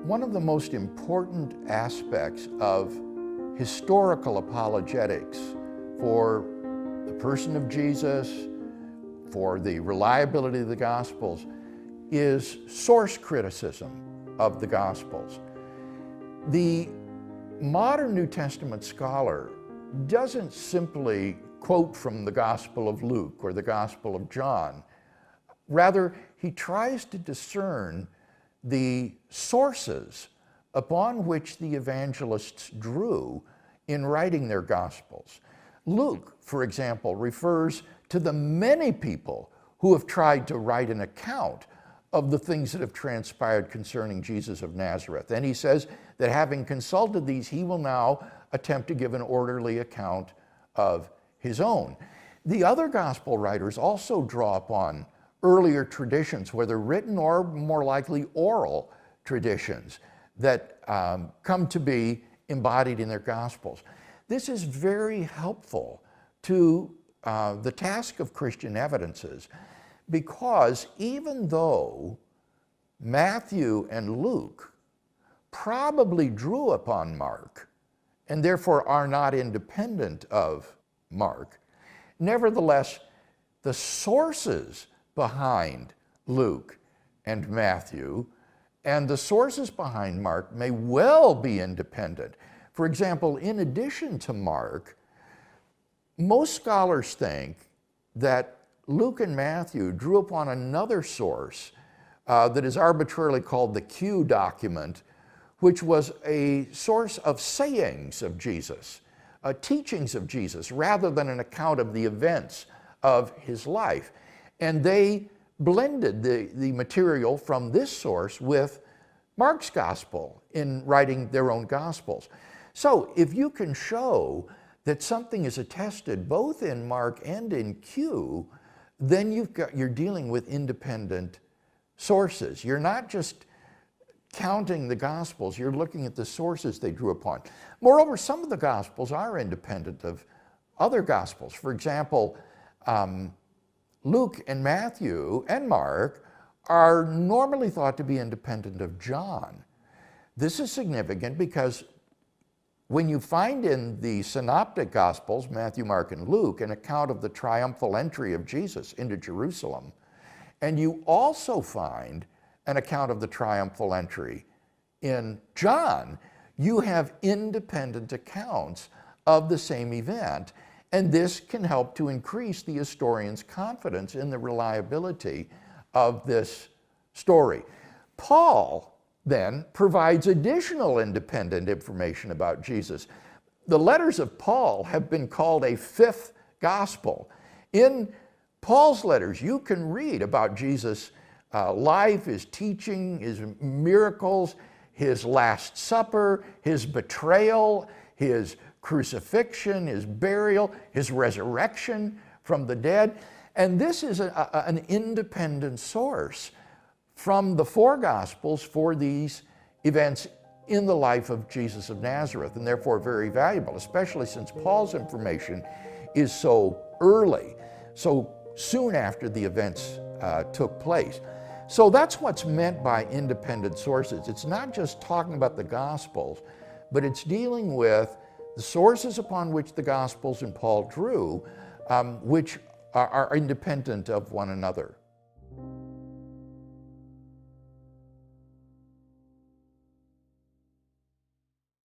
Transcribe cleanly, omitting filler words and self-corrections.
One of the most important aspects of historical apologetics for the person of Jesus, for the reliability of the Gospels, is source criticism of the Gospels. The modern New Testament scholar doesn't simply quote from the Gospel of Luke or the Gospel of John. Rather, he tries to discern the sources upon which the evangelists drew in writing their Gospels. Luke, for example, refers to the many people who have tried to write an account of the things that have transpired concerning Jesus of Nazareth. And he says that having consulted these, he will now attempt to give an orderly account of his own. The other gospel writers also draw upon earlier traditions, whether written or more likely oral traditions, that come to be embodied in their Gospels. This is very helpful to the task of Christian evidences, because even though Matthew and Luke probably drew upon Mark and therefore are not independent of Mark, nevertheless, the sources behind Luke and Matthew and the sources behind Mark may well be independent. For example, in addition to Mark, most scholars think that Luke and Matthew drew upon another source that is arbitrarily called the Q document, which was a source of sayings of Jesus, teachings of Jesus, rather than an account of the events of his life. And they blended the material from this source with Mark's gospel in writing their own gospels. So if you can show that something is attested both in Mark and in Q, then you're dealing with independent sources. You're not just counting the Gospels, you're looking at the sources they drew upon. Moreover, some of the Gospels are independent of other Gospels. For example, Luke and Matthew and Mark are normally thought to be independent of John. This is significant because when you find in the synoptic Gospels, Matthew, Mark, and Luke, an account of the triumphal entry of Jesus into Jerusalem, and you also find an account of the triumphal entry in John, you have independent accounts of the same event. And this can help to increase the historian's confidence in the reliability of this story. Paul then provides additional independent information about Jesus. The letters of Paul have been called a fifth gospel. In Paul's letters, you can read about Jesus' life, his teaching, his miracles, his Last Supper, his betrayal, his crucifixion, his burial, his resurrection from the dead. And this is an independent source from the four Gospels for these events in the life of Jesus of Nazareth, and therefore very valuable, especially since Paul's information is so early, so soon after the events took place. So that's what's meant by independent sources. It's not just talking about the Gospels, but it's dealing with the sources upon which the Gospels and Paul drew, which are independent of one another.